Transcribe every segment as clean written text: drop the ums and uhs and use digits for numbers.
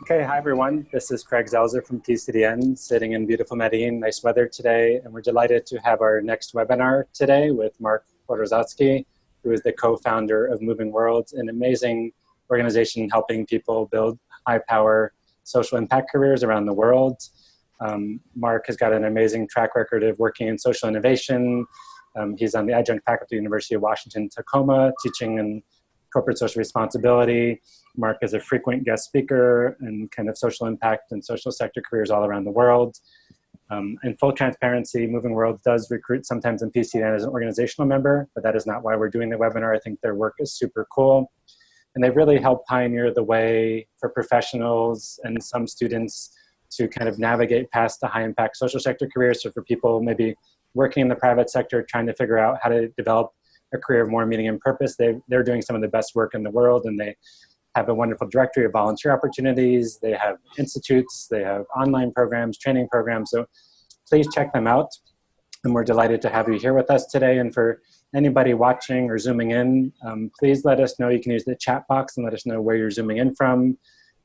Okay, hi everyone. This is Craig Zelzer from TCDN, sitting in beautiful Medellin. Nice weather today, and we're delighted to have our next webinar today with Mark Horoszowski, who is the co-founder of Moving Worlds, an amazing organization helping people build high-power social impact careers around the world. Mark has got an amazing track record of working in social innovation. He's on the adjunct faculty at the University of Washington, Tacoma, teaching in corporate social responsibility. Mark is a frequent guest speaker in kind of social impact and social sector careers all around the world. In full transparency, Moving Worlds does recruit sometimes in PCN as an organizational member, but that is not why we're doing the webinar. I think their work is super cool. And they've really helped pioneer the way for professionals and some students to kind of navigate past the high impact social sector careers. So for people maybe working in the private sector, trying to figure out how to develop a career of more meaning and purpose, they're doing some of the best work in the world, and they have a wonderful directory of volunteer opportunities. They have institutes, they have online programs, training programs. So please check them out. And we're delighted to have you here with us today. And for anybody watching or zooming in, please let us know. You can use the chat box and let us know where you're zooming in from.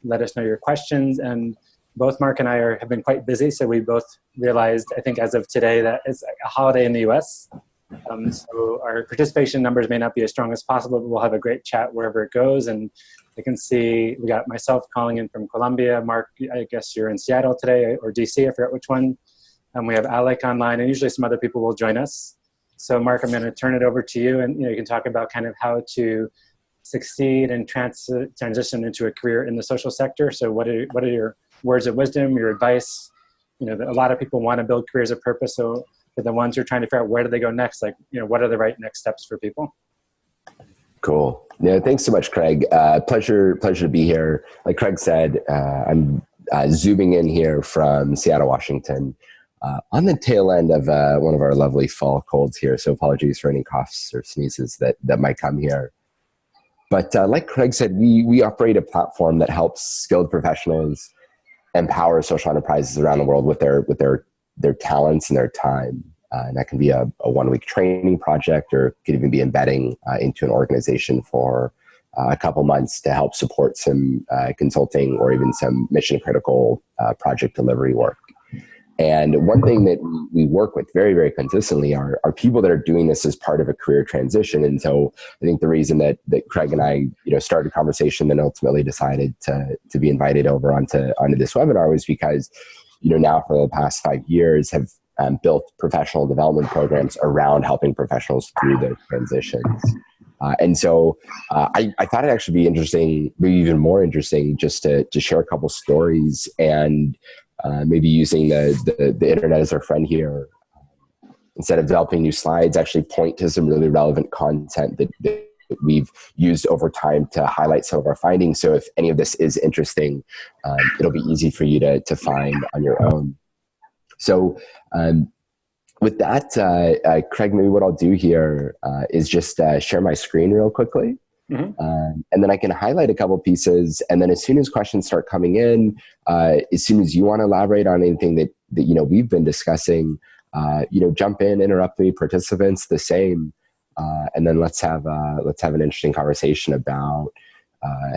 Let us know your questions. And both Mark and I have been quite busy. So we both realized, I think as of today, that it's a holiday in the US. So our participation numbers may not be as strong as possible, but we'll have a great chat wherever it goes. And I can see we got myself calling in from Colombia. Mark, I guess you're in Seattle today, or DC, I forgot which one. We have Alec online, and usually some other people will join us. So Mark, I'm going to turn it over to you, and you can talk about kind of how to succeed and transition into a career in the social sector. So what are your words of wisdom, your advice? A lot of people want to build careers of purpose. So for the ones who are trying to figure out where do they go next, what are the right next steps for people? Cool. Yeah, thanks so much, Craig. Pleasure to be here. Like Craig said, I'm zooming in here from Seattle, Washington, on the tail end of one of our lovely fall colds here. So apologies for any coughs or sneezes that might come here. But like Craig said, we operate a platform that helps skilled professionals empower social enterprises around the world with their talents and their time. And that can be a 1-week training project, or it could even be embedding into an organization for a couple months to help support some consulting or even some mission critical project delivery work. And one thing that we work with very, very consistently are people that are doing this as part of a career transition. And so I think the reason that Craig and I started a conversation, then ultimately decided to be invited over onto this webinar was because now for the past 5 years have built professional development programs around helping professionals through their transitions. And so I thought it'd actually be interesting, maybe even more interesting, just to share a couple stories and maybe using the internet as our friend here. Instead of developing new slides, actually point to some really relevant content that we've used over time to highlight some of our findings. So if any of this is interesting, it'll be easy for you to find on your own. So with that, Craig, maybe what I'll do here is just share my screen real quickly. Mm-hmm. And then I can highlight a couple pieces. And then as soon as questions start coming in, as soon as you want to elaborate on anything that we've been discussing, jump in, interrupt me, participants the same. And then let's have an interesting conversation about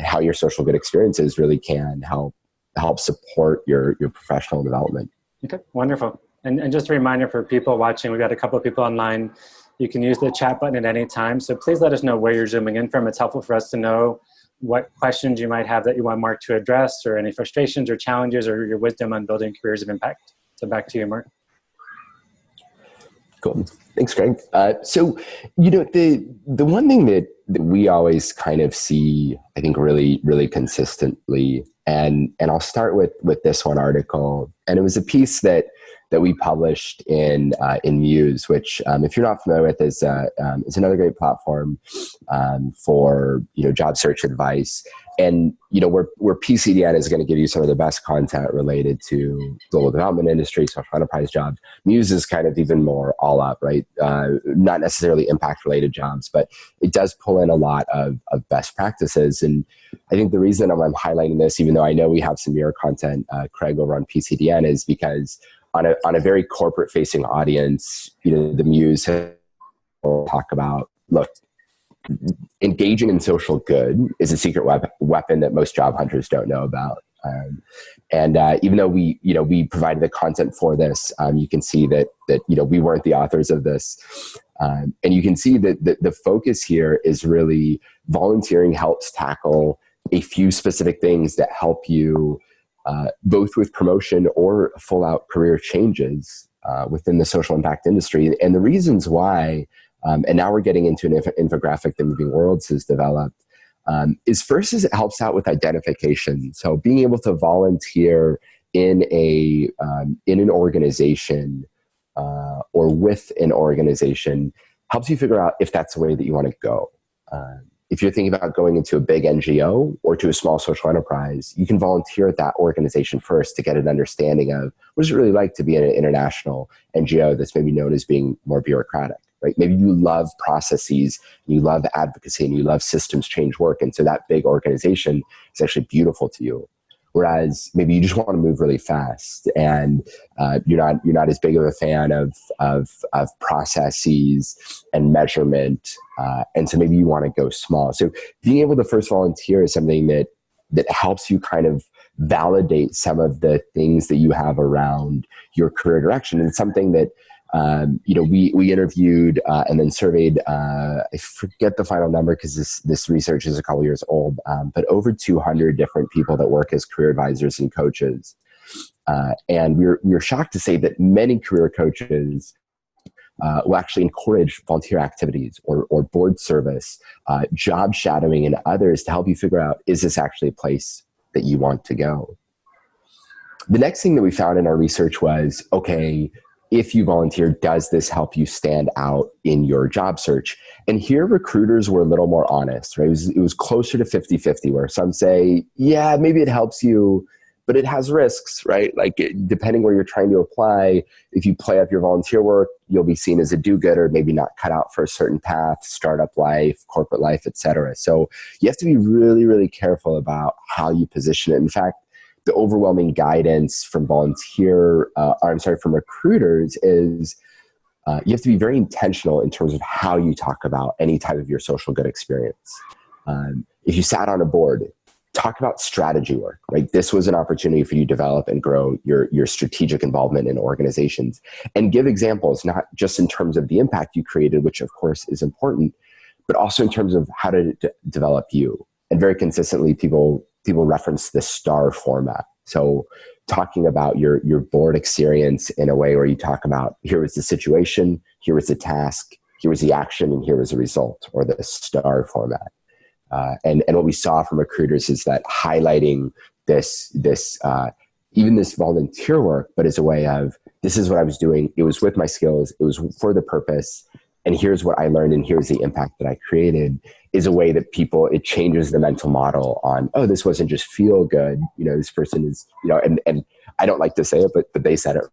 how your social good experiences really can help support your professional development. Okay, wonderful. And just a reminder for people watching, we've got a couple of people online. You can use the chat button at any time. So please let us know where you're zooming in from. It's helpful for us to know what questions you might have that you want Mark to address, or any frustrations or challenges, or your wisdom on building careers of impact. So back to you, Mark. Cool. Thanks, Craig. So, the one thing that we always kind of see, I think, really, really consistently, and I'll start with this one article, and it was a piece that we published in Muse, which, if you're not familiar with, is another great platform for job search advice. And where PCDN is going to give you some of the best content related to global development industry, social enterprise jobs. Muse is kind of even more all up, right? Not necessarily impact related jobs, but it does pull in a lot of best practices. And I think the reason I'm highlighting this, even though I know we have some mirror content, Craig, over on PCDN, is because on a very corporate facing audience, the Muse will talk about, look, engaging in social good is a secret weapon that most job hunters don't know about. And even though we provided the content for this, you can see that we weren't the authors of this. And you can see that the focus here is really volunteering helps tackle a few specific things that help you both with promotion or full out career changes within the social impact industry. And the reasons why, and now we're getting into an infographic that Moving Worlds has developed, is first is it helps out with identification. So being able to volunteer in an organization or with an organization helps you figure out if that's the way that you want to go. If you're thinking about going into a big NGO or to a small social enterprise, you can volunteer at that organization first to get an understanding of what is it really like to be in an international NGO that's maybe known as being more bureaucratic, right? Maybe you love processes, you love advocacy, and you love systems change work. And so that big organization is actually beautiful to you. Whereas maybe you just want to move really fast, and you're not as big of a fan of processes and measurement, and so maybe you want to go small. So being able to first volunteer is something that helps you kind of validate some of the things that you have around your career direction, and something that we interviewed and then surveyed. I forget the final number because this research is a couple years old, but over 200 different people that work as career advisors and coaches. And we were shocked to say that many career coaches will actually encourage volunteer activities or board service, job shadowing, and others to help you figure out, is this actually a place that you want to go? The next thing that we found in our research was, okay, if you volunteer, does this help you stand out in your job search? And here recruiters were a little more honest, right? It was closer to 50-50, where some say, yeah, maybe it helps you, but it has risks, right? Like depending where you're trying to apply, if you play up your volunteer work, you'll be seen as a do-gooder, maybe not cut out for a certain path, startup life, corporate life, et cetera. So you have to be really, really careful about how you position it. In fact, the overwhelming guidance from from recruiters is you have to be very intentional in terms of how you talk about any type of your social good experience. If you sat on a board, talk about strategy work, right? This was an opportunity for you to develop and grow your strategic involvement in organizations, and give examples, not just in terms of the impact you created, which of course is important, but also in terms of how to develop you. And very consistently, people reference the STAR format. So talking about your board experience in a way where you talk about, here was the situation, here was the task, here was the action, and here was the result, or the STAR format. And what we saw from recruiters is that highlighting this even this volunteer work, but as a way of, this is what I was doing, it was with my skills, it was for the purpose, and here's what I learned, and here's the impact that I created, is a way that it changes the mental model on, oh, this wasn't just feel good, this person is, and I don't like to say it, but they said it,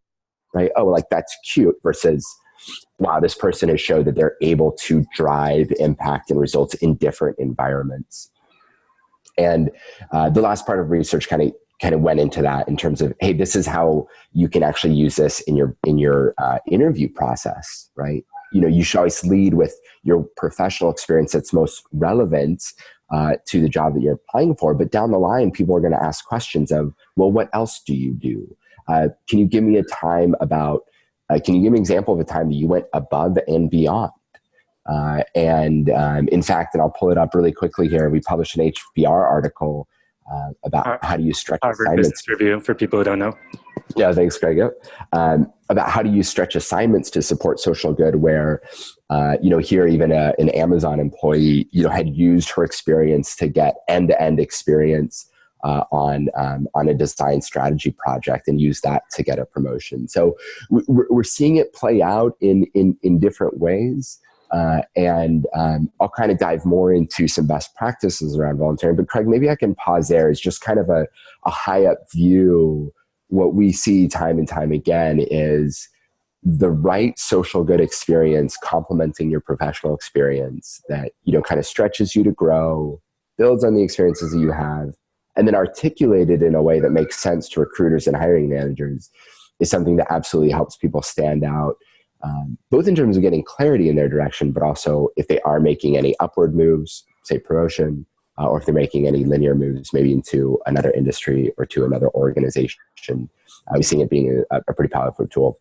right? Oh, like that's cute, versus, wow, this person has showed that they're able to drive impact and results in different environments. And the last part of research kind of went into that in terms of, hey, this is how you can actually use this in your interview process, right? You should always lead with your professional experience that's most relevant to the job that you're applying for. But down the line, people are going to ask questions of, well, what else do you do? Can you give me can you give me an example of a time that you went above and beyond? In fact, and I'll pull it up really quickly here, we published an HBR article about how do you stretch Harvard assignments. Business Review, for people who don't know. Yeah, thanks, Greg. Yep. About how do you stretch assignments to support social good, where, here even an Amazon employee, had used her experience to get end-to-end experience on a design strategy project and use that to get a promotion. So we're seeing it play out in different ways. And I'll kind of dive more into some best practices around volunteering. But Craig, maybe I can pause there. It's just kind of a high up view. What we see time and time again is the right social good experience complementing your professional experience that, kind of stretches you to grow, builds on the experiences that you have, and then articulated in a way that makes sense to recruiters and hiring managers is something that absolutely helps people stand out, both in terms of getting clarity in their direction, but also if they are making any upward moves, say promotion, or if they're making any linear moves, maybe into another industry or to another organization. I was seeing it being a pretty powerful tool.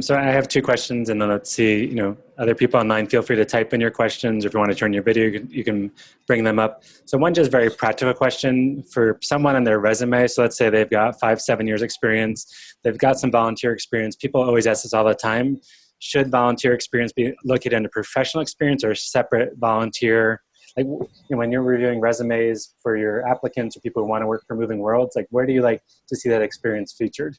So I have two questions, and then let's see, other people online, feel free to type in your questions, or if you want to turn your video, you can bring them up. So one just very practical question for someone on their resume. So let's say they've got 5-7 years experience, they've got some volunteer experience. People always ask this all the time. Should volunteer experience be located under professional experience or separate volunteer? Like, when you're reviewing resumes for your applicants or people who want to work for Moving Worlds, like, where do you like to see that experience featured?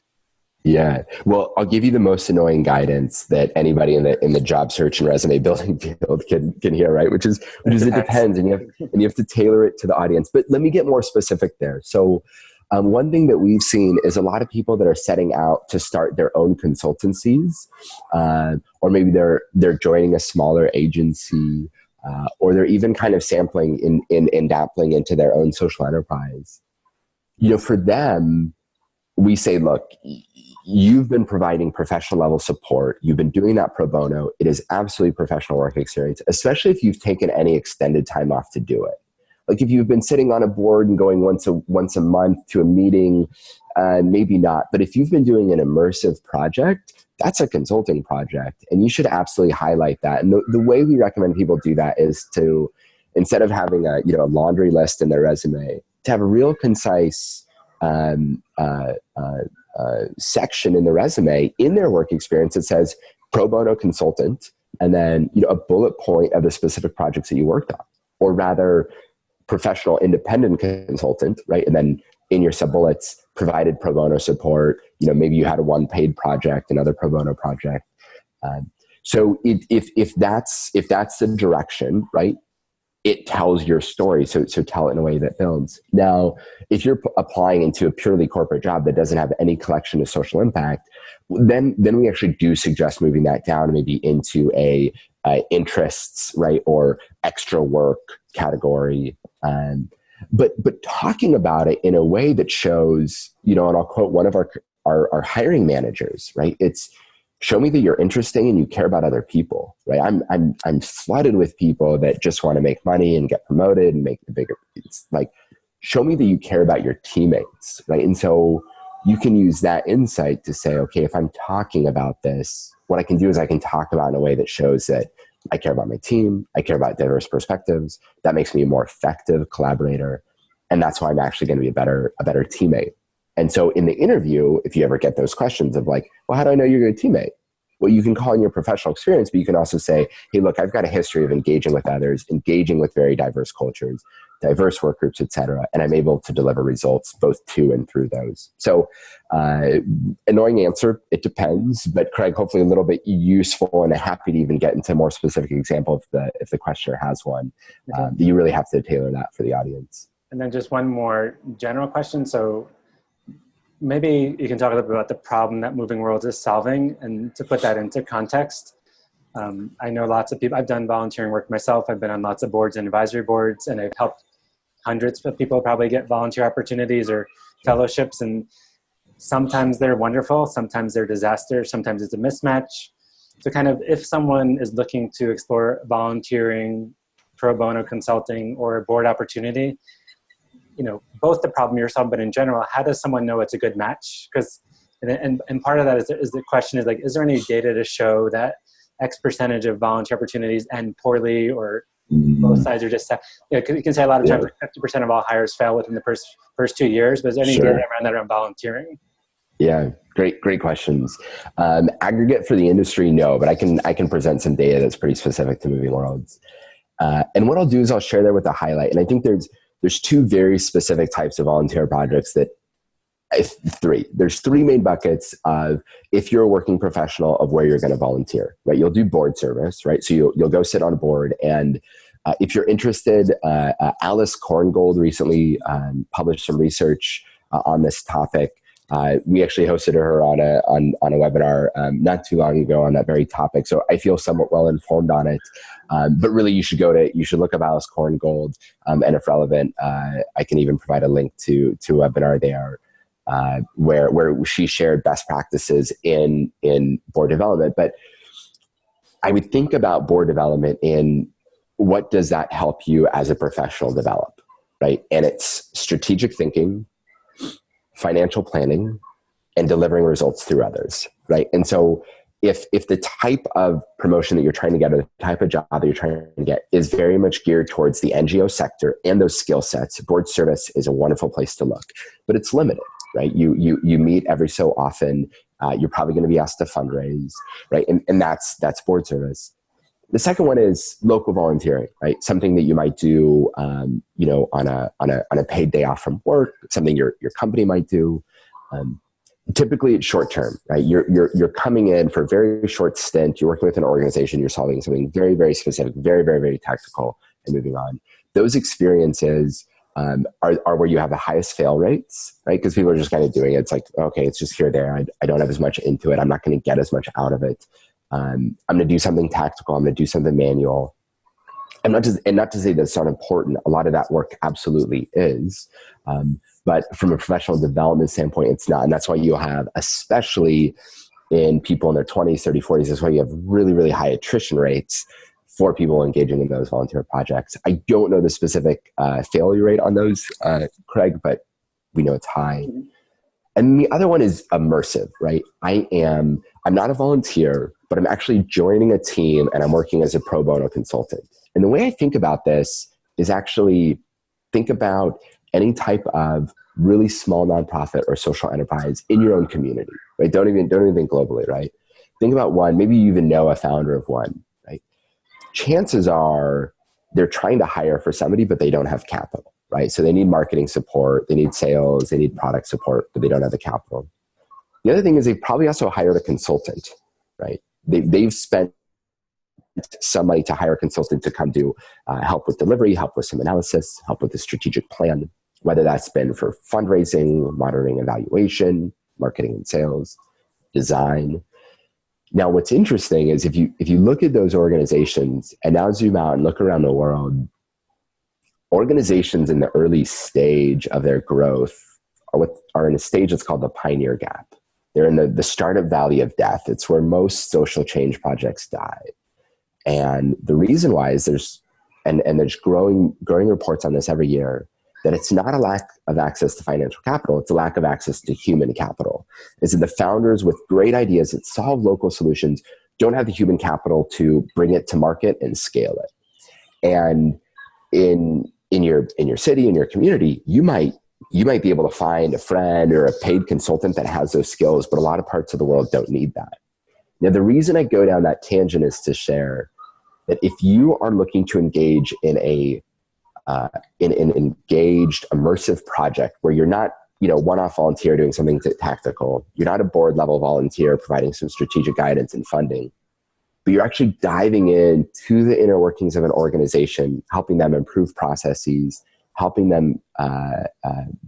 Yeah. Well, I'll give you the most annoying guidance that anybody in the job search and resume building field can hear, right? Which is it depends, and you have to tailor it to the audience. But let me get more specific there. So one thing that we've seen is a lot of people that are setting out to start their own consultancies, or maybe they're joining a smaller agency, or they're even kind of sampling in dabbling into their own social enterprise. For them, we say, look, you've been providing professional level support. You've been doing that pro bono. It is absolutely professional work experience, especially if you've taken any extended time off to do it. Like if you've been sitting on a board and going once a month to a meeting, maybe not. But if you've been doing an immersive project, that's a consulting project, and you should absolutely highlight that. And the way we recommend people do that is to, instead of having a laundry list in their resume, to have a real concise section in the resume in their work experience that says pro bono consultant, and then a bullet point of the specific projects that you worked on, or rather professional independent consultant, right? And then in your sub bullets, provided pro bono support. Maybe you had a one paid project, another pro bono project. So if that's the direction, right? It tells your story. So tell it in a way that builds. Now, if you're applying into a purely corporate job that doesn't have any collection of social impact, then we actually do suggest moving that down maybe into a interests, right, or extra work category. But talking about it in a way that shows, and I'll quote one of our hiring managers, right? It's, show me that you're interesting and you care about other people, right? I'm flooded with people that just want to make money and get promoted and make the bigger. It's like, show me that you care about your teammates, right? And so you can use that insight to say, okay, if I'm talking about this, what I can do is I can talk about it in a way that shows that I care about my team, I care about diverse perspectives. That makes me a more effective collaborator, and that's why I'm actually going to be a better teammate. And so in the interview, if you ever get those questions of like, well, how do I know you're a good teammate? Well, you can call in your professional experience, but you can also say, hey, look, I've got a history of engaging with others, engaging with very diverse cultures, diverse work groups, et cetera, and I'm able to deliver results both to and through those. So annoying answer, it depends, but Craig, hopefully a little bit useful, and happy to even get into a more specific example if the questioner has one. Okay. You really have to tailor that for the audience. And then just one more general question. So maybe you can talk a little bit about the problem that Moving Worlds is solving, and to put that into context. I know lots of people, I've done volunteering work myself. I've been on lots of boards and advisory boards, and I've helped hundreds of people probably get volunteer opportunities or fellowships. And sometimes they're wonderful, sometimes they're disaster, sometimes it's a mismatch. So kind of if someone is looking to explore volunteering, pro bono consulting, or a board opportunity, both the problem you're solving, but in general, how does someone know it's a good match? Because, and part of that is the question is like, is there any data to show that X percentage of volunteer opportunities end poorly, or both sides are just, you can say a lot of times like 50% of all hires fail within the first 2 years, but is there any data around that around volunteering? Yeah, great questions. Aggregate for the industry, no, but I can present some data that's pretty specific to Moving Worlds. And what I'll do is I'll share that with a highlight. And I think there's two very specific types of volunteer projects there's three main buckets of, if you're a working professional, of where you're going to volunteer, right? You'll do board service, right? So you'll go sit on a board, and if you're interested, Alice Korngold recently published some research on this topic. We actually hosted her on a webinar not too long ago on that very topic. So I feel somewhat well informed on it. But really, you should look up Alice Korngold, and if relevant, I can even provide a link to a webinar there where she shared best practices in board development. But I would think about board development in what does that help you as a professional develop, right? And it's strategic thinking, financial planning, and delivering results through others, right? And so if the type of promotion that you're trying to get, or the type of job that you're trying to get, is very much geared towards the NGO sector and those skill sets, board service is a wonderful place to look, but it's limited, right? You meet every so often. You're probably going to be asked to fundraise, right? And that's board service. The second one is local volunteering, right? Something that you might do, on a paid day off from work, something your company might do. Typically it's short term, right? You're coming in for a very short stint. You're working with an organization. You're solving something very, very specific, very, very, very tactical, and moving on. Those experiences are where you have the highest fail rates, right? Because people are just kind of doing it. It's like, okay, it's just here, there. I don't have as much into it. I'm not going to get as much out of it. I'm going to do something tactical. I'm going to do something manual. And not to say that's not important. A lot of that work absolutely is. But from a professional development standpoint, it's not. And that's why you have, especially in people in their 20s, 30s, 40s, that's why you have really, really high attrition rates for people engaging in those volunteer projects. I don't know the specific failure rate on those, Craig, but we know it's high. And the other one is immersive, right? I'm not a volunteer, but I'm actually joining a team and I'm working as a pro bono consultant. And the way I think about this is actually think about any type of really small nonprofit or social enterprise in your own community, right? Don't even think globally, right? Think about one, maybe you even know a founder of one, right? Chances are they're trying to hire for somebody, but they don't have capital, right? So they need marketing support, they need sales, they need product support, but they don't have the capital. The other thing is they probably also hired a consultant, right? They've spent some money to hire a consultant to come do help with delivery, help with some analysis, help with the strategic plan, whether that's been for fundraising, monitoring, evaluation, marketing and sales, design. Now, what's interesting is if you look at those organizations and now zoom out and look around the world, organizations in the early stage of their growth are in a stage that's called the pioneer gap. They're in the startup valley of death. It's where most social change projects die. And the reason why is there's growing reports on this every year, that it's not a lack of access to financial capital, it's a lack of access to human capital. Is that the founders with great ideas that solve local solutions don't have the human capital to bring it to market and scale it. And in your city, in your community, you might be able to find a friend or a paid consultant that has those skills, but a lot of parts of the world don't need that. Now, the reason I go down that tangent is to share that if you are looking to engage in an engaged, immersive project where you're not, one-off volunteer doing something tactical, you're not a board level volunteer providing some strategic guidance and funding, but you're actually diving into the inner workings of an organization, helping them improve processes, helping them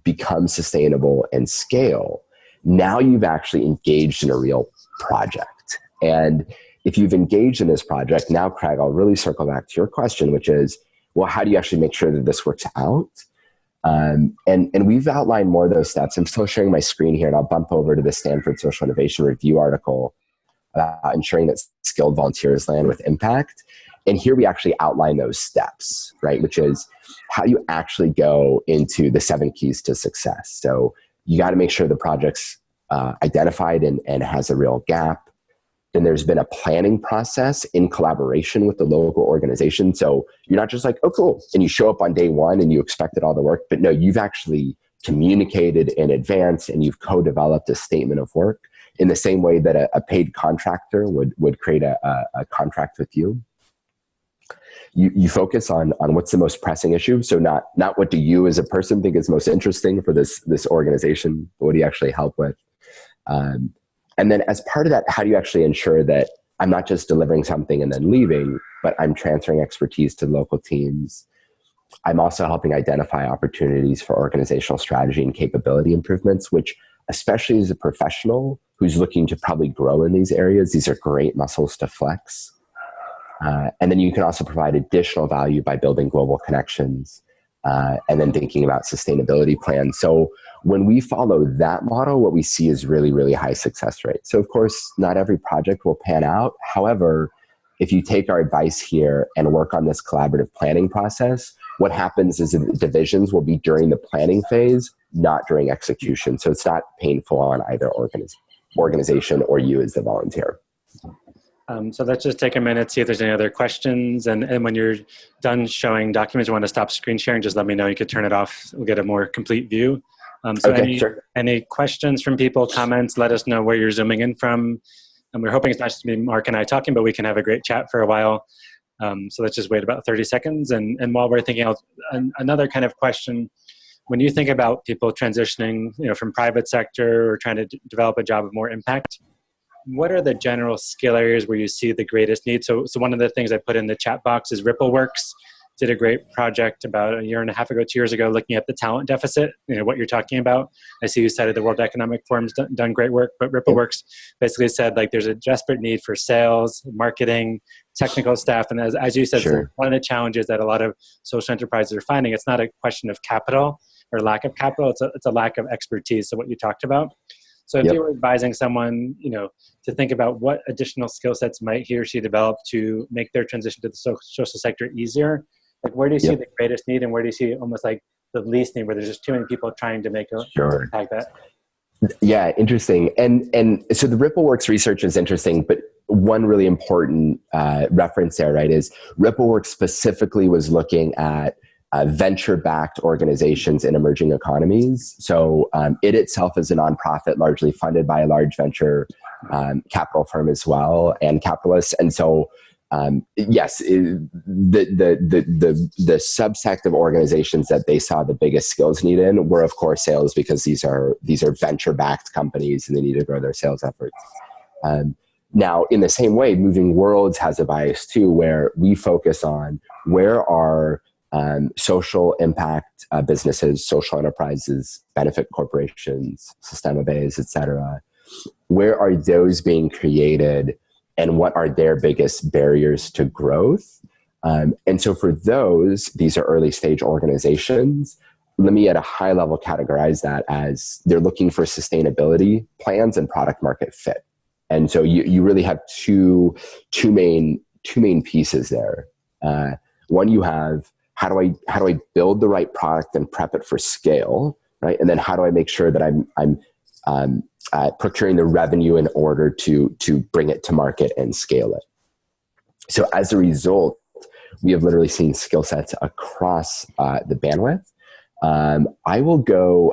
become sustainable and scale. Now you've actually engaged in a real project. And if you've engaged in this project, now, Craig, I'll really circle back to your question, which is, well, how do you actually make sure that this works out? And we've outlined more of those steps. I'm still sharing my screen here, and I'll bump over to the Stanford Social Innovation Review article about ensuring that skilled volunteers land with impact. And here we actually outline those steps, right? Which is how you actually go into the 7 keys to success. So you got to make sure the project's identified and has a real gap. Then there's been a planning process in collaboration with the local organization. So you're not just like, oh, cool, and you show up on day one and you expected all the work, but no, you've actually communicated in advance and you've co-developed a statement of work in the same way that a paid contractor would create a contract with you. You focus on what's the most pressing issue. So not what do you as a person think is most interesting for this organization, but what do you actually help with? And then as part of that, how do you actually ensure that I'm not just delivering something and then leaving, but I'm transferring expertise to local teams? I'm also helping identify opportunities for organizational strategy and capability improvements, which, especially as a professional who's looking to probably grow in these areas, these are great muscles to flex. And then you can also provide additional value by building global connections and then thinking about sustainability plans. So when we follow that model, what we see is really, really high success rate. So of course, not every project will pan out. However, if you take our advice here and work on this collaborative planning process, what happens is the divisions will be during the planning phase, not during execution. So it's not painful on either organization or you as the volunteer. So let's just take a minute, see if there's any other questions. And when you're done showing documents, you want to stop screen sharing, just let me know. You could turn it off. We'll get a more complete view. Okay, sure. Any questions from people, comments, let us know where you're zooming in from. And we're hoping it's not just me, Mark and I talking, but we can have a great chat for a while. So let's just wait about 30 seconds. And while we're thinking out, another kind of question, when you think about people transitioning, from private sector or trying to develop a job of more impact, what are the general skill areas where you see the greatest need? So one of the things I put in the chat box is RippleWorks did a great project about a year and a half ago, 2 years ago, looking at the talent deficit, what you're talking about. I see you cited the World Economic Forum's done great work, but RippleWorks basically said there's a desperate need for sales, marketing, technical staff. And as you said, Sure. One of the challenges that a lot of social enterprises are finding, it's not a question of capital or lack of capital, it's a lack of expertise. So what you talked about. So if you were advising someone, to think about what additional skill sets might he or she develop to make their transition to the social sector easier, where do you see the greatest need, and where do you see almost the least need, where there's just too many people trying to make a impact that? Yeah, interesting. And so the RippleWorks research is interesting, but one really important reference there, right, is RippleWorks specifically was looking at venture-backed organizations in emerging economies. So it itself is a nonprofit, largely funded by a large venture capital firm as well, and capitalists. And so, yes, the subsect of organizations that they saw the biggest skills need in were, of course, sales, because these are venture-backed companies and they need to grow their sales efforts. Now, in the same way, Moving Worlds has a bias too, where we focus on where are social impact businesses, social enterprises, benefit corporations, Sistema Bays, et cetera. Where are those being created, and what are their biggest barriers to growth? And so for those, these are early stage organizations. Let me at a high level categorize that as they're looking for sustainability plans and product market fit. And so you really have two main pieces there. One, you have how do I build the right product and prep it for scale, right? And then how do I make sure that I'm procuring the revenue in order to bring it to market and scale it. So as a result, we have literally seen skill sets across the bandwidth. I will go,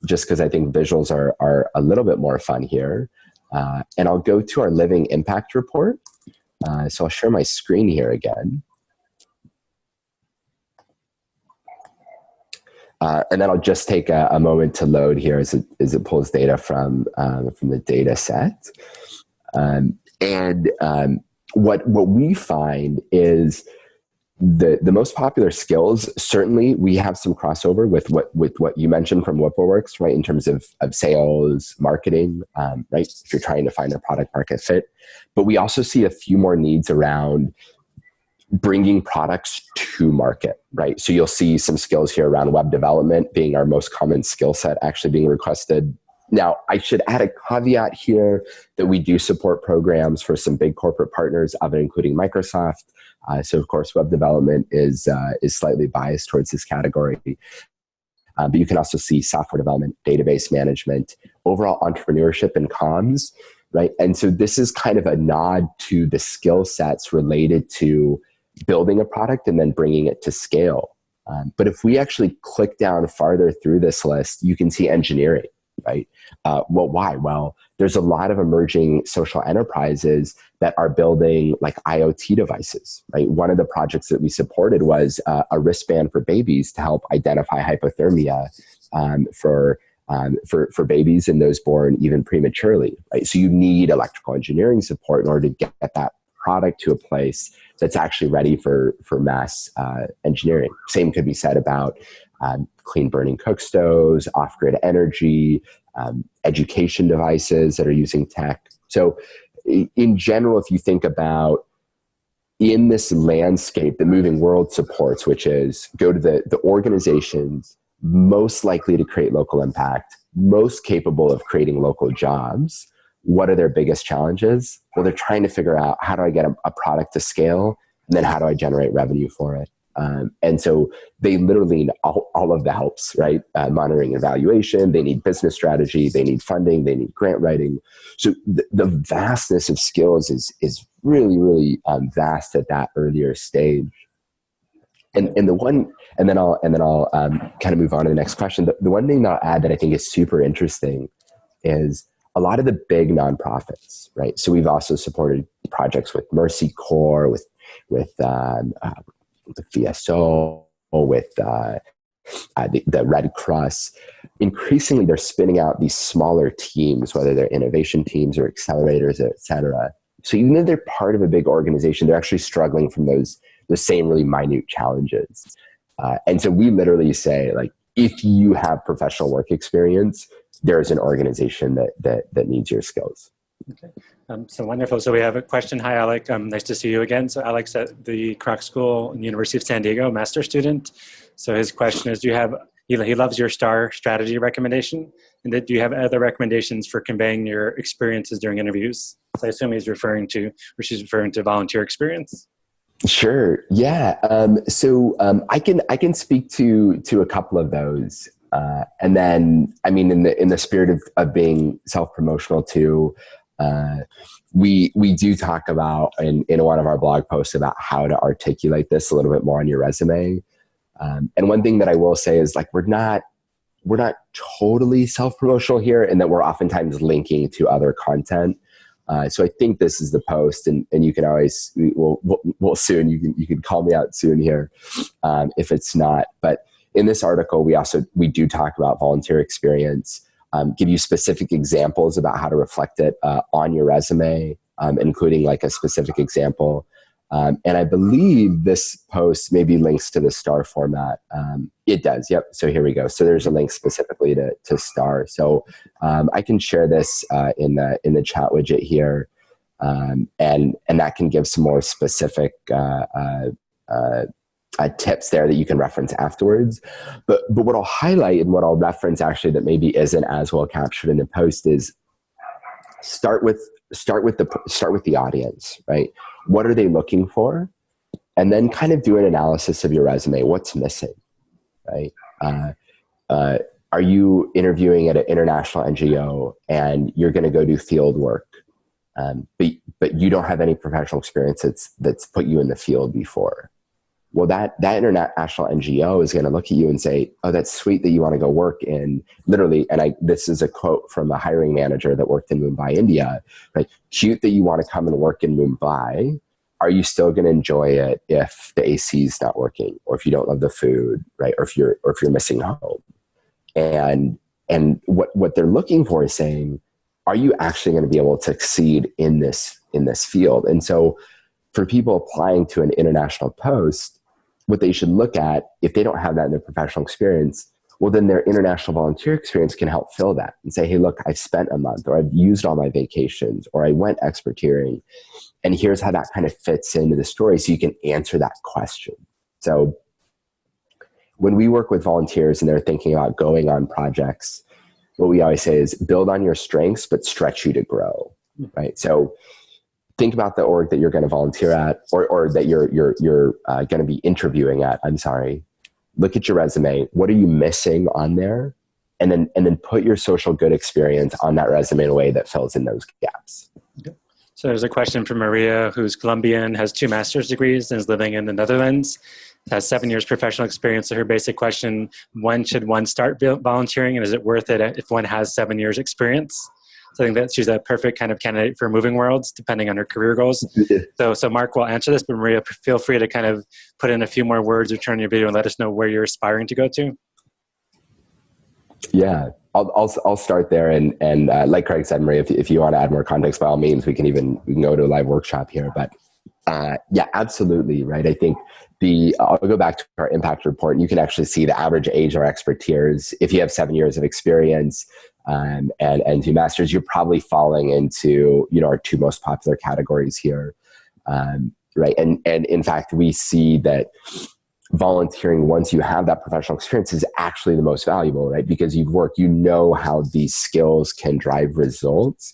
just because I think visuals are a little bit more fun here, and I'll go to our Living Impact report. So I'll share my screen here again. And then I'll just take a moment to load here as it pulls data from the data set. What we find is the most popular skills, certainly we have some crossover with what you mentioned from RippleWorks, right, in terms of sales, marketing, right, if you're trying to find a product market fit. But we also see a few more needs around bringing products to market, right? So you'll see some skills here around web development being our most common skill set actually being requested. Now, I should add a caveat here that we do support programs for some big corporate partners, of it including Microsoft. So of course, web development is slightly biased towards this category. But you can also see software development, database management, overall entrepreneurship and comms, right? And so this is kind of a nod to the skill sets related to building a product and then bringing it to scale. But if we actually click down farther through this list, you can see engineering, right? Well, why? Well, there's a lot of emerging social enterprises that are building like IoT devices, right? One of the projects that we supported was a wristband for babies to help identify hypothermia for babies and those born even prematurely, right? So you need electrical engineering support in order to get that product to a place that's actually ready for mass engineering. Same could be said about clean burning cook stoves, off-grid energy, education devices that are using tech. So in general, if you think about in this landscape, the Moving World supports, which is go to the organizations most likely to create local impact, most capable of creating local jobs, what are their biggest challenges? Well, they're trying to figure out, how do I get a product to scale? And then how do I generate revenue for it? And so they literally need all of the helps, right? Monitoring and evaluation, they need business strategy, they need funding, they need grant writing. So the vastness of skills is really, really vast at that earlier stage. And then I'll kind of move on to the next question. The one thing that I'll add that I think is super interesting is a lot of the big nonprofits, right? So we've also supported projects with Mercy Corps, with the VSO, with the Red Cross. Increasingly, they're spinning out these smaller teams, whether they're innovation teams or accelerators, et cetera. So even if they're part of a big organization, they're actually struggling from the same really minute challenges. And so we literally say, like, if you have professional work experience, there's an organization that needs your skills. Okay. So wonderful. So we have a question. Hi, Alec. Nice to see you again. So Alec's at the Kroc School in the University of San Diego, master's student. So his question is, he loves your STAR strategy recommendation. And do you have other recommendations for conveying your experiences during interviews? So I assume she's referring to volunteer experience. Sure. Yeah. I can speak to a couple of those. And then, I mean, in the spirit of being self-promotional too, we do talk about in one of our blog posts about how to articulate this a little bit more on your resume. And one thing that I will say is, like, we're not totally self-promotional here, and that we're oftentimes linking to other content. So I think this is the post, and you can always, we'll soon, you can call me out soon here if it's not. But in this article, we do talk about volunteer experience, give you specific examples about how to reflect it on your resume, including like a specific example. And I believe this post maybe links to the STAR format. It does. Yep. So here we go. So there's a link specifically to STAR. So I can share this in the chat widget here, and that can give some more specific tips there that you can reference afterwards. But what I'll highlight and what I'll reference actually that maybe isn't as well captured in the post is start with the audience, right? What are they looking for? And then kind of do an analysis of your resume. What's missing, right? Are you interviewing at an international NGO and you're going to go do field work, but you don't have any professional experience that's put you in the field before? Well, that international NGO is going to look at you and say, oh, that's sweet that you want to go work in, literally, and this is a quote from a hiring manager that worked in Mumbai, India, right? Cute that you want to come and work in Mumbai. Are you still going to enjoy it if the AC is not working, or if you don't love the food, right? Or if you're missing home? And what they're looking for is saying, are you actually going to be able to succeed in this field? And so for people applying to an international post, what they should look at, if they don't have that in their professional experience, well, then their international volunteer experience can help fill that and say, hey, look, I've spent a month, or I've used all my vacations, or I went experteering, and here's how that kind of fits into the story, so you can answer that question. So when we work with volunteers and they're thinking about going on projects, what we always say is build on your strengths, but stretch you to grow, right? So think about the org that you're going to volunteer at, or that you're going to be interviewing at. I'm sorry. Look at your resume. What are you missing on there? And then put your social good experience on that resume in a way that fills in those gaps. Okay. So there's a question from Maria, who's Colombian, has 2 master's degrees, and is living in the Netherlands, has 7 years professional experience. So her basic question: when should one start volunteering, and is it worth it if one has 7 years experience? So I think that she's a perfect kind of candidate for moving worlds, depending on her career goals. So Mark will answer this, but Maria, feel free to kind of put in a few more words or turn your video and let us know where you're aspiring to go to. Yeah, I'll start there. And like Craig said, Maria, if you want to add more context, by all means, we can go to a live workshop here. But yeah, absolutely, right? I think I'll go back to our impact report, and you can actually see the average age of our experteers. If you have 7 years of experience, and 2 masters, you're probably falling into, our 2 most popular categories here, right? And in fact, we see that volunteering, once you have that professional experience, is actually the most valuable, right? Because you've worked, how these skills can drive results,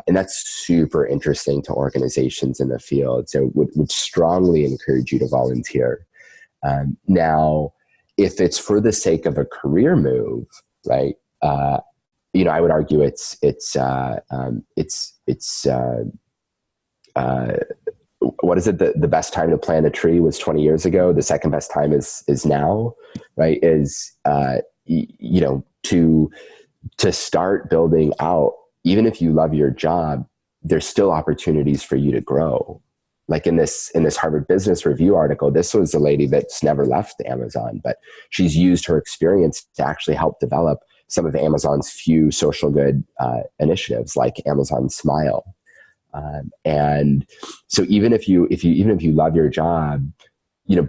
And that's super interesting to organizations in the field. So would strongly encourage you to volunteer. Now, if it's for the sake of a career move, right? I would argue what is it? The best time to plant a tree was 20 years ago. The second best time is now, right? To start building out, even if you love your job, there's still opportunities for you to grow. Like in this Harvard Business Review article, this was a lady that's never left Amazon, but she's used her experience to actually help develop some of Amazon's few social good initiatives, like Amazon Smile. And so even if you love your job,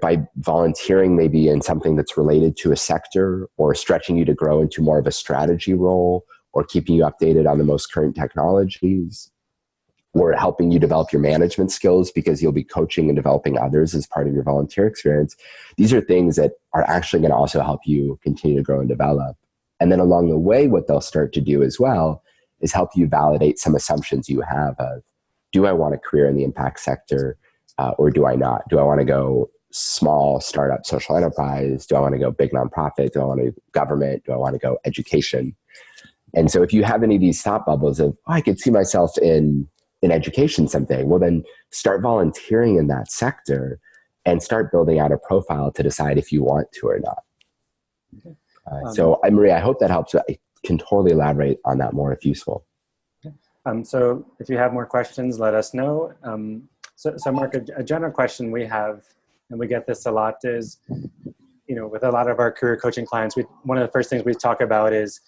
by volunteering maybe in something that's related to a sector, or stretching you to grow into more of a strategy role, or keeping you updated on the most current technologies, or helping you develop your management skills because you'll be coaching and developing others as part of your volunteer experience. These are things that are actually going to also help you continue to grow and develop. And then along the way, what they'll start to do as well is help you validate some assumptions you have of, do I want a career in the impact sector or do I not? Do I want to go small startup social enterprise? Do I want to go big nonprofit? Do I want to go government? Do I want to go education? And so if you have any of these thought bubbles of, I could see myself in education someday, well, then start volunteering in that sector and start building out a profile to decide if you want to or not. Okay. So Maria, I hope that helps. I can totally elaborate on that more if useful. So if you have more questions, let us know. So Mark, a general question we have, and we get this a lot, is, with a lot of our career coaching clients, one of the first things we talk about is,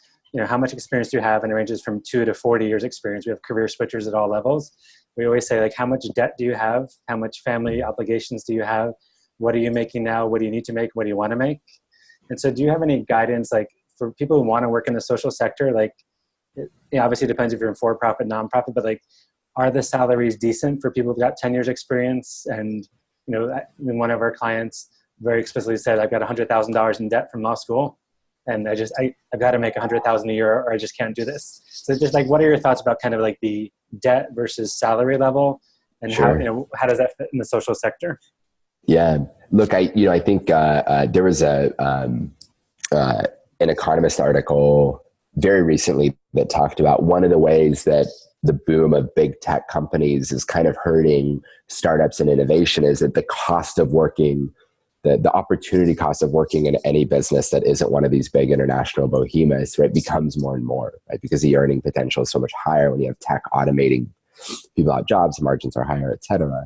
how much experience do you have? And it ranges from 2 to 40 years experience. We have career switchers at all levels. We always say, like, how much debt do you have? How much family obligations do you have? What are you making now? What do you need to make? What do you want to make? And so do you have any guidance, like, for people who want to work in the social sector? Like, obviously it depends if you're in for-profit, nonprofit, but like, are the salaries decent for people who've got 10 years experience? And, one of our clients very explicitly said, I've got $100,000 in debt from law school, and I've got to make $100,000 a year, or I just can't do this. So just like, what are your thoughts about kind of like the debt versus salary level, and Sure. how does that fit in the social sector? Yeah, look, I think there was an Economist article very recently that talked about one of the ways that the boom of big tech companies is kind of hurting startups and innovation is that the cost of working, the opportunity cost of working in any business that isn't one of these big international behemoths, right, becomes more and more, right? Because the earning potential is so much higher when you have tech automating people out jobs, margins are higher, et cetera.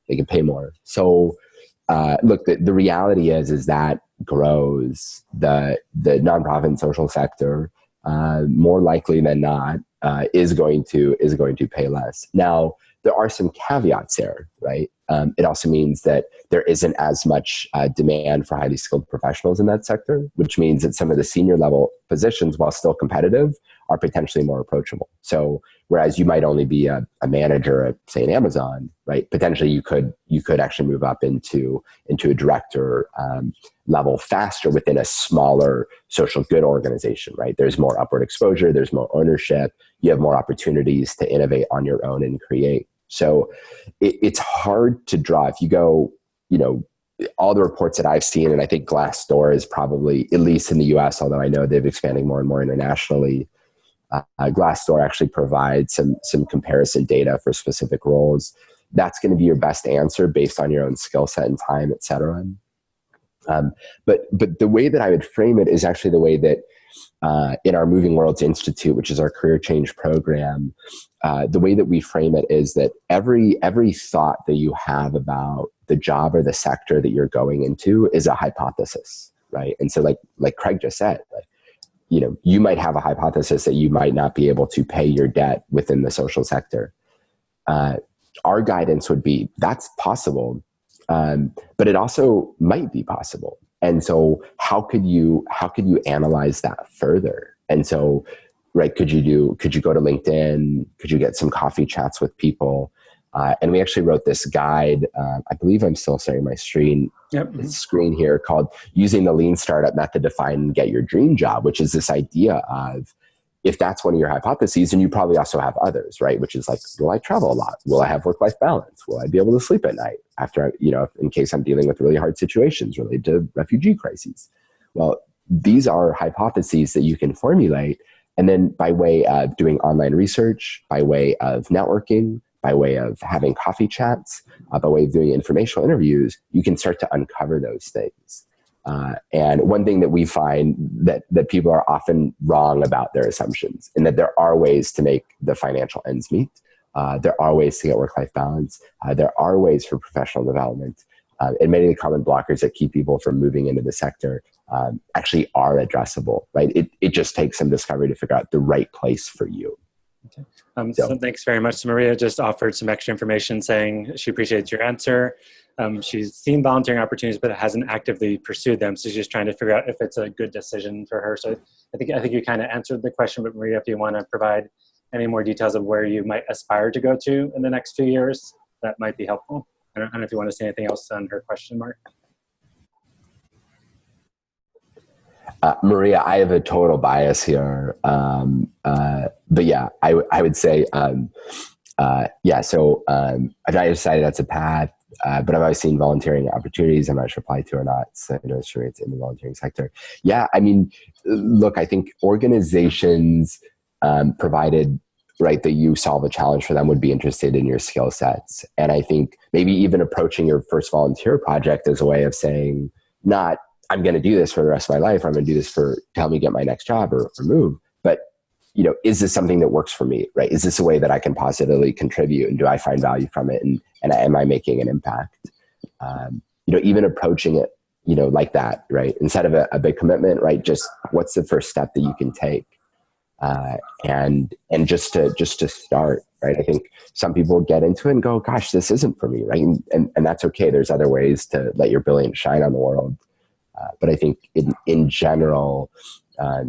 They can pay more. So look, the reality is that grows the nonprofit and social sector, more likely than not, is going to pay less. Now, there are some caveats there, right? It also means that there isn't as much demand for highly skilled professionals in that sector, which means that some of the senior level positions, while still competitive, are potentially more approachable. So whereas you might only be a manager at, say, an Amazon, right? Potentially you could actually move up into a director level faster within a smaller social good organization, right? There's more upward exposure, there's more ownership, you have more opportunities to innovate on your own and create. So it's hard to draw. If you go, all the reports that I've seen, and I think Glassdoor is probably, at least in the US, although I know they're expanding more and more internationally, Glassdoor actually provides some comparison data for specific roles. That's going to be your best answer based on your own skill set and time, et cetera. But the way that I would frame it is actually the way that in our Moving Worlds Institute, which is our career change program, the way that we frame it is that every thought that you have about the job or the sector that you're going into is a hypothesis, right? And so like Craig just said, you might have a hypothesis that you might not be able to pay your debt within the social sector. Our guidance would be that's possible, but it also might be possible. And so how could you analyze that further? And so, right, could you go to LinkedIn? Could you get some coffee chats with people? And we actually wrote this guide. I believe I'm still sharing my screen here, called Using the Lean Startup Method to Find and Get Your Dream Job, which is this idea of if that's one of your hypotheses, and you probably also have others, right? Which is like, will I travel a lot? Will I have work-life balance? Will I be able to sleep at night after, in case I'm dealing with really hard situations related to refugee crises? Well, these are hypotheses that you can formulate. And then by way of doing online research, by way of networking, by way of having coffee chats, by way of doing informational interviews, you can start to uncover those things. And one thing that we find that people are often wrong about their assumptions, and that there are ways to make the financial ends meet. There are ways to get work-life balance. There are ways for professional development. And many of the common blockers that keep people from moving into the sector actually are addressable, right? It just takes some discovery to figure out the right place for you. Okay. So thanks very much. Maria just offered some extra information saying she appreciates your answer. She's seen volunteering opportunities, but hasn't actively pursued them. So she's just trying to figure out if it's a good decision for her. So I think you kind of answered the question, but Maria, if you want to provide any more details of where you might aspire to go to in the next few years, that might be helpful. I don't know if you want to say anything else on her question, Mark. Maria, I have a total bias here. But yeah, I would say, so I decided that's a path, but I've always seen volunteering opportunities. I'm not sure apply to or not. So I'm not sure it's in the volunteering sector. Yeah, I mean, look, I think organizations, provided, right, that you solve a challenge for them, would be interested in your skill sets. And I think maybe even approaching your first volunteer project as a way of saying, not, I'm going to do this for the rest of my life, or I'm going to do this to help me get my next job or move. But, is this something that works for me, right? Is this a way that I can positively contribute, and do I find value from it? And am I making an impact? Even approaching it, like that, right? Instead of a big commitment, right? Just what's the first step that you can take? And just to start, right? I think some people get into it and go, gosh, this isn't for me, right? And that's okay. There's other ways to let your brilliance shine on the world. But I think in general,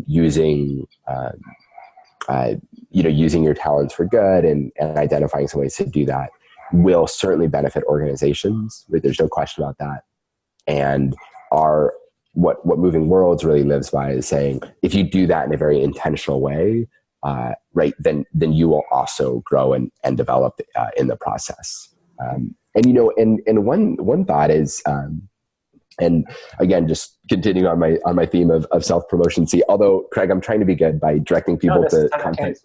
using your talents for good and identifying some ways to do that will certainly benefit organizations. Right? There's no question about that. And what Moving Worlds really lives by is saying, if you do that in a very intentional way, right, then you will also grow and develop in the process. And one thought is, and again, just continuing on my theme of self-promotion. See, although Craig, I'm trying to be good by directing people to content,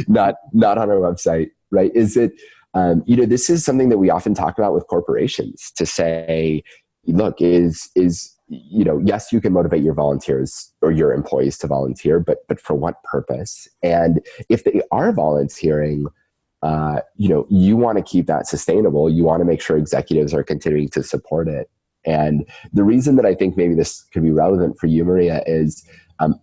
not on our website, right? Is it, this is something that we often talk about with corporations to say, look, yes, you can motivate your volunteers or your employees to volunteer, but for what purpose? And if they are volunteering, you want to keep that sustainable. You want to make sure executives are continuing to support it. And the reason that I think maybe this could be relevant for you, Maria, is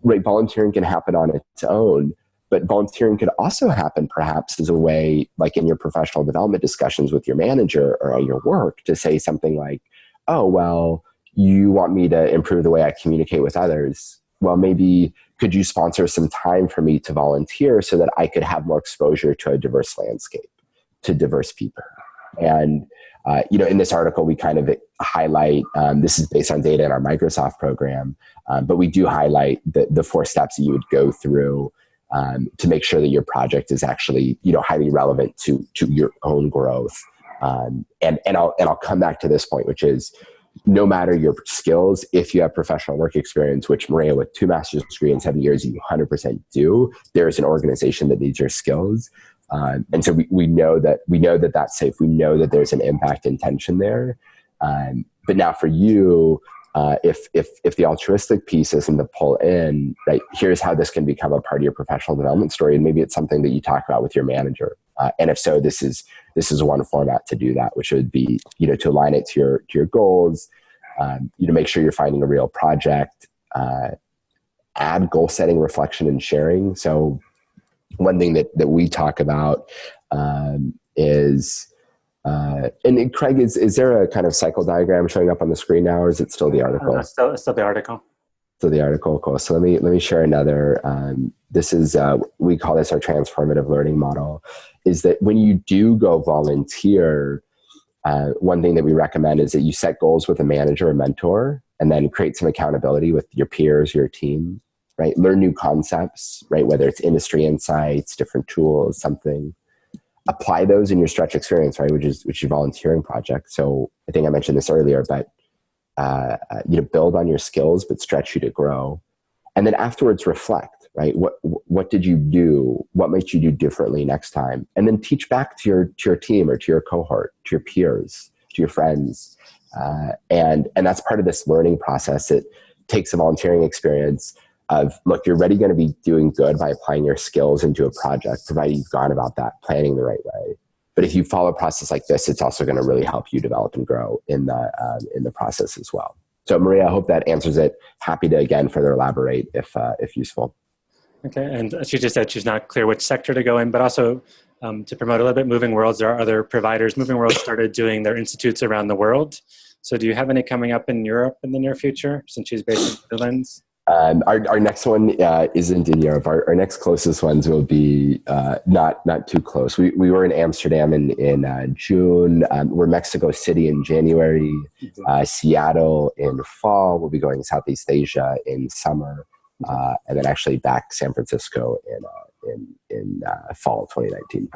right, volunteering can happen on its own, but volunteering could also happen perhaps as a way, like in your professional development discussions with your manager or your work, to say something like, oh, well, you want me to improve the way I communicate with others. Well, maybe could you sponsor some time for me to volunteer so that I could have more exposure to a diverse landscape, to diverse people? And in this article, we kind of highlight, this is based on data in our Microsoft program, but we do highlight the 4 steps that you would go through to make sure that your project is actually, highly relevant to your own growth. And I'll come back to this point, which is, no matter your skills, if you have professional work experience, which Maria, with 2 master's degrees in 7 years, you 100% do, there is an organization that needs your skills. And so we know that that's safe. We know that there's an impact intention there. But now for you, if the altruistic piece isn't to pull in, right, here's how this can become a part of your professional development story. And maybe it's something that you talk about with your manager. And if so, this is one format to do that, which would be, to align it to your goals, make sure you're finding a real project, add goal setting, reflection, and sharing. So one thing that we talk about is, and Craig, is there a kind of cycle diagram showing up on the screen now, or is it still the article? Still the article. Still the article, cool. So let me share another. This is, we call this our transformative learning model, is that when you do go volunteer, one thing that we recommend is that you set goals with a manager or mentor, and then create some accountability with your peers, your team. And then right? Learn new concepts, right? Whether it's industry insights, different tools, something. Apply those in your stretch experience, right? Which is your volunteering project. So I think I mentioned this earlier, but build on your skills, but stretch you to grow. And then afterwards reflect, right? What did you do? What might you do differently next time? And then teach back to your team or to your cohort, to your peers, to your friends. And that's part of this learning process. It takes a volunteering experience of, look, you're already going to be doing good by applying your skills into a project, provided you've gone about that planning the right way. But if you follow a process like this, it's also going to really help you develop and grow in the process as well. So Maria, I hope that answers it. Happy to, again, further elaborate if useful. Okay, and she just said she's not clear which sector to go in, but also to promote a little bit Moving Worlds, there are other providers. Moving Worlds started doing their institutes around the world. So do you have any coming up in Europe in the near future, since she's based in the Netherlands? Our next one isn't in Europe. Our next closest ones will be not too close. We were in Amsterdam in June. We're Mexico City in January. Seattle in fall. We'll be going to Southeast Asia in summer, and then actually back San Francisco in fall of 2019.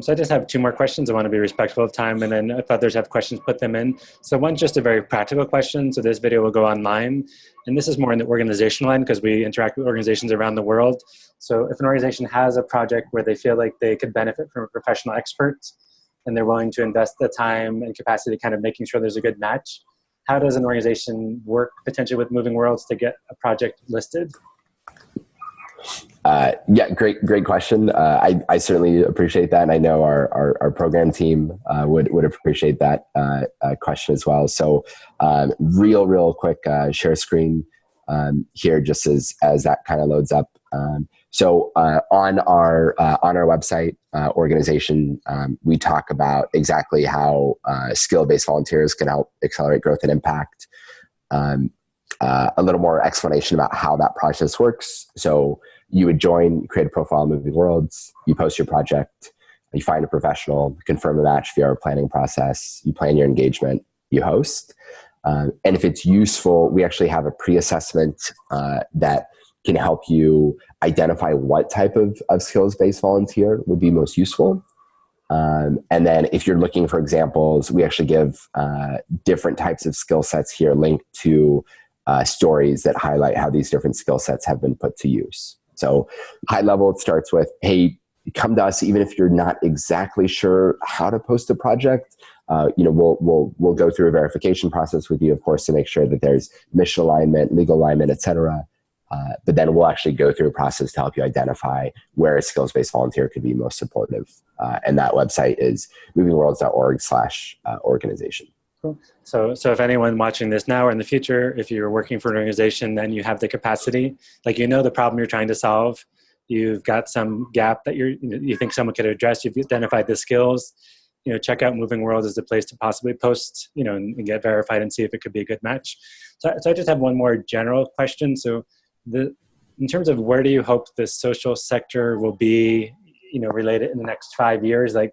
So I just have two more questions. I want to be respectful of time, and then if others have questions, put them in. So one's just a very practical question. So this video will go online, and this is more in the organizational end because we interact with organizations around the world. So if an organization has a project where they feel like they could benefit from a professional expert, and they're willing to invest the time and capacity kind of making sure there's a good match, how does an organization work potentially with Moving Worlds to get a project listed? Great question. I certainly appreciate that, and I know our program team would appreciate that question as well. So, real quick, share screen here just as that kind of loads up. So on our website organization, we talk about exactly how skill-based volunteers can help accelerate growth and impact. A little more explanation about how that process works. So you would join, create a profile in Moving Worlds, you post your project, you find a professional, confirm a match via our planning process, you plan your engagement, you host. And if it's useful, we actually have a pre-assessment that can help you identify what type of skills-based volunteer would be most useful. And then if you're looking for examples, we actually give different types of skill sets here linked to stories that highlight how these different skill sets have been put to use. So high level, it starts with, hey, come to us even if you're not exactly sure how to post a project. We'll go through a verification process with you, of course, to make sure that there's mission alignment, legal alignment, et cetera. But then we'll actually go through a process to help you identify where a skills-based volunteer could be most supportive. And that website is movingworlds.org/organization. Cool. So if anyone watching this now or in the future, if you're working for an organization and you have the capacity, like the problem you're trying to solve, you've got some gap that you think someone could address, you've identified the skills, check out Moving Worlds as a place to possibly post, and get verified and see if it could be a good match. So I just have one more general question. So in terms of where do you hope the social sector will be, related in the next 5 years, like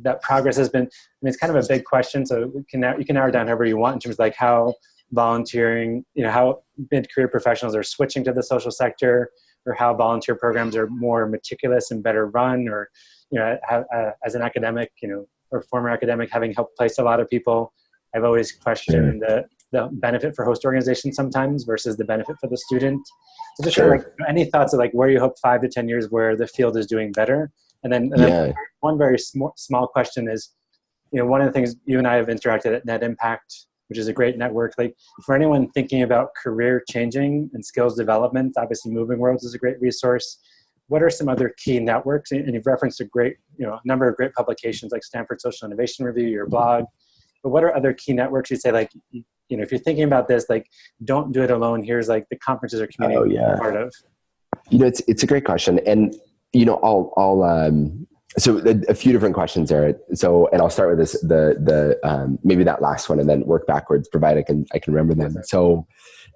that progress has been, it's kind of a big question. So you can narrow it down however you want in terms of like how volunteering, how mid-career professionals are switching to the social sector, or how volunteer programs are more meticulous and better run, or, as an academic, or former academic, having helped place a lot of people, I've always questioned the benefit for host organizations sometimes versus the benefit for the student. So just any thoughts of where you hope 5 to 10 years where the field is doing better? And then one very small question is, one of the things you and I have interacted at Net Impact, which is a great network. Like for anyone thinking about career changing and skills development, obviously Moving Worlds is a great resource. What are some other key networks? And you've referenced a number of great publications like Stanford Social Innovation Review, your blog. But what are other key networks you'd say, if you're thinking about this, don't do it alone. Here's the conferences or community you're part of. It's a great question. And, so a few different questions there. So, and I'll start with this, maybe that last one and then work backwards, provided I can remember them. So,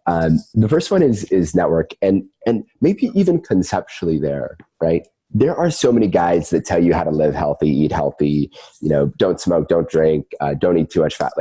the first one is network, and maybe even conceptually there, right? There are so many guides that tell you how to live healthy, eat healthy, don't smoke, don't drink, don't eat too much fat.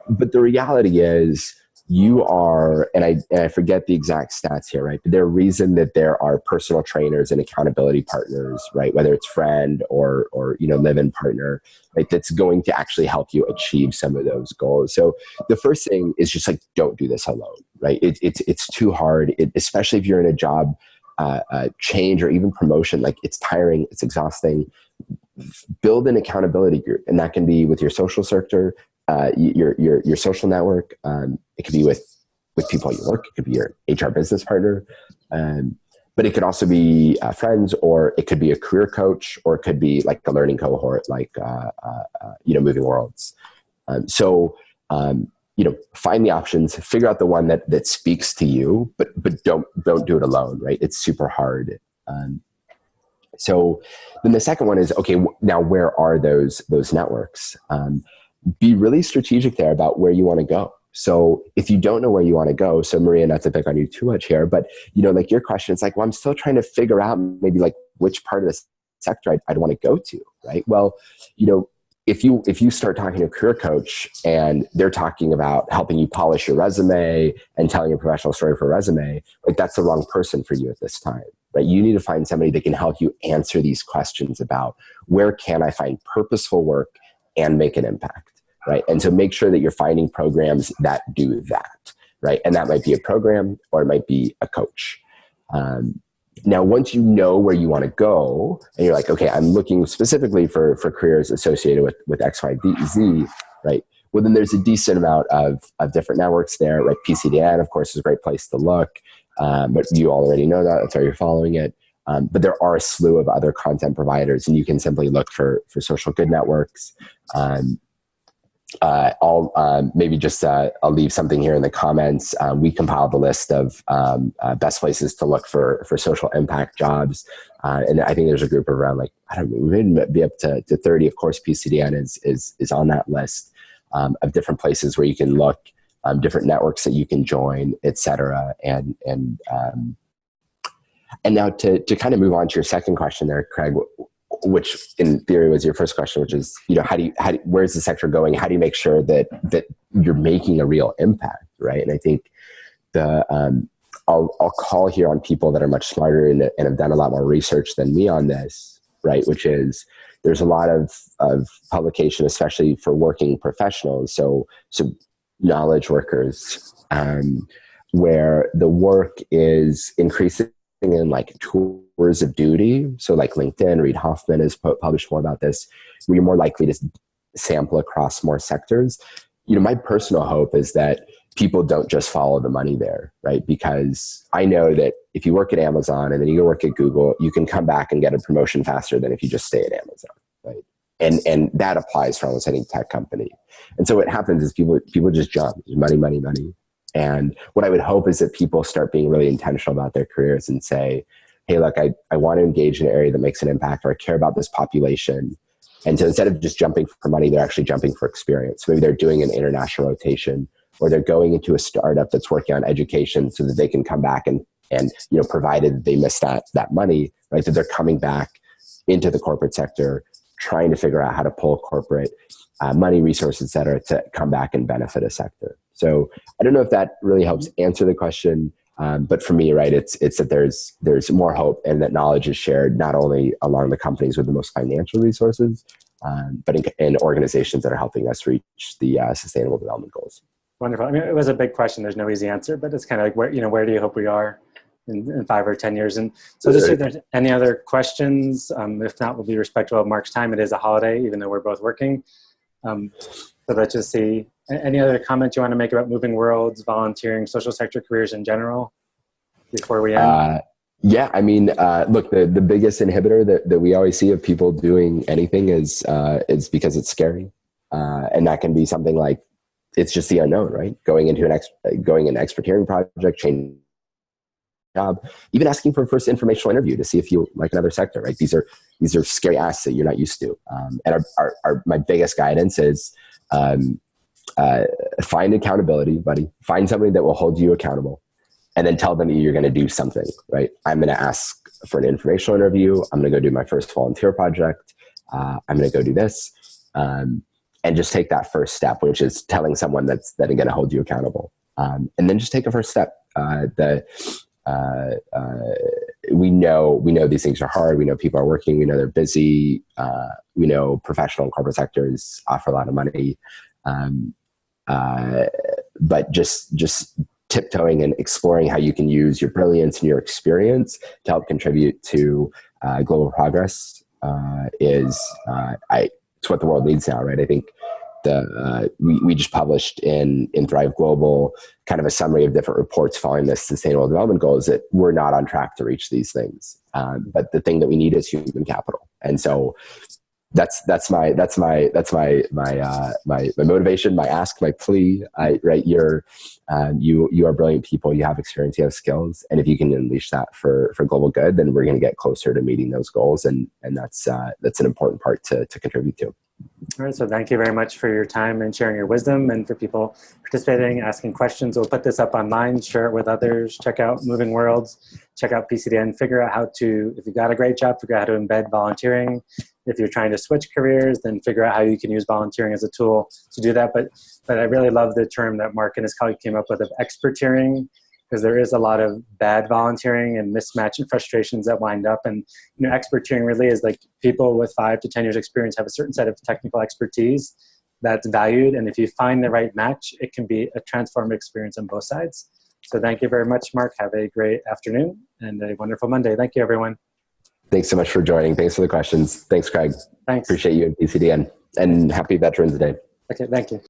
But the reality is you are, and I forget the exact stats here, right? But there's a reason that there are personal trainers and accountability partners, right? Whether it's friend or live-in partner, right? That's going to actually help you achieve some of those goals. So the first thing is just like, don't do this alone, right? It's too hard, especially if you're in a job change or even promotion. Like, it's tiring, it's exhausting. Build an accountability group, and that can be with your social sector, your social network. It could be with people at your work. It could be your HR business partner, but it could also be friends, or it could be a career coach, or it could be like a learning cohort, like Moving Worlds. Find the options, figure out the one that speaks to you, but don't do it alone, right? It's super hard. So then the second one is, okay, now where are those networks? Be really strategic there about where you want to go. So if you don't know where you want to go, so Maria, not to pick on you too much here, but like your question, it's like, well, I'm still trying to figure out maybe like which part of the sector I'd want to go to, right? Well, if you start talking to a career coach and they're talking about helping you polish your resume and telling a professional story for a resume, like, that's the wrong person for you at this time, right? You need to find somebody that can help you answer these questions about where can I find purposeful work and make an impact, right? And so make sure that you're finding programs that do that, right? And that might be a program, or it might be a coach. Now, once you know where you want to go, and you're like, okay, I'm looking specifically for careers associated with X, Y, Z, right? Well, then there's a decent amount of different networks there, right? PCDN, of course, is a great place to look, but you already know that. That's why you're following it. But there are a slew of other content providers, and you can simply look for social good networks. I'll leave something here in the comments. We compiled a list of best places to look for social impact jobs. And I think there's a group of around, like, I don't know, we may be up to 30. Of course, PCDN is on that list of different places where you can look, different networks that you can join, et cetera. And now to kind of move on to your second question there, Craig, which in theory was your first question, which is, where's the sector going? How do you make sure that you're making a real impact, right? And I think I'll call here on people that are much smarter and have done a lot more research than me on this, right? Which is, there's a lot of publication, especially for working professionals, so knowledge workers, where the work is increasing in like tours of duty. So like LinkedIn, Reid Hoffman has published more about this, where you're more likely to sample across more sectors. My personal hope is that people don't just follow the money there, right? Because I know that if you work at Amazon and then you go work at Google, you can come back and get a promotion faster than if you just stay at Amazon, right? And that applies for almost any tech company. And so what happens is people just jump. Money, money, money. And what I would hope is that people start being really intentional about their careers and say, hey, look, I want to engage in an area that makes an impact, or I care about this population. And so instead of just jumping for money, they're actually jumping for experience. Maybe they're doing an international rotation, or they're going into a startup that's working on education so that they can come back and provided they miss that money, right, that they're coming back into the corporate sector, trying to figure out how to pull corporate money, resources, et cetera, to come back and benefit a sector. So I don't know if that really helps answer the question. But for me, right, it's that there's more hope, and that knowledge is shared not only along the companies with the most financial resources, but in organizations that are helping us reach the sustainable development goals. Wonderful. I mean, it was a big question. There's no easy answer, but it's kind of like, where do you hope we are in 5 or 10 years? And so just if there's any other questions, if not, we'll be respectful of Mark's time. It is a holiday, even though we're both working. So let's just see. Any other comments you want to make about Moving Worlds, volunteering, social sector careers in general before we end? Yeah, I mean, look, the biggest inhibitor that we always see of people doing anything is because it's scary. And that can be something like, it's just the unknown, right? Going into an expertiering project, changing job, even asking for a first informational interview to see if you like another sector, right? These are scary asks that you're not used to. And my biggest guidance is, find accountability, buddy. Find somebody that will hold you accountable, and then tell them that you're going to do something, right? I'm going to ask for an informational interview. I'm going to go do my first volunteer project. I'm going to go do this. And just take that first step, which is telling someone that's going to hold you accountable. and then just take a first step. We know these things are hard. We know people are working. We know they're busy. We know professional and corporate sectors offer a lot of money. But just tiptoeing and exploring how you can use your brilliance and your experience to help contribute to global progress it's what the world needs now, right? I think we just published in Thrive Global kind of a summary of different reports following the Sustainable Development Goals that we're not on track to reach these things. But the thing that we need is human capital, and so that's my motivation, my ask, my plea. Right, you are brilliant people. You have experience, you have skills, and if you can unleash that for global good, then we're going to get closer to meeting those goals, and that's an important part to contribute to. All right, so thank you very much for your time and sharing your wisdom, and for people participating, asking questions. We'll put this up online, share it with others, check out Moving Worlds, check out PCDN, figure out how to, if you've got a great job, figure out how to embed volunteering. If you're trying to switch careers, then figure out how you can use volunteering as a tool to do that. But I really love the term that Mark and his colleague came up with of experteering, because there is a lot of bad volunteering and mismatch and frustrations that wind up. And experteering really is like people with 5 to 10 years experience have a certain set of technical expertise that's valued. And if you find the right match, it can be a transformative experience on both sides. So thank you very much, Mark. Have a great afternoon and a wonderful Monday. Thank you, everyone. Thanks so much for joining. Thanks for the questions. Thanks, Craig. Thanks. Appreciate you at PCDN, and happy Veterans Day. Okay, thank you.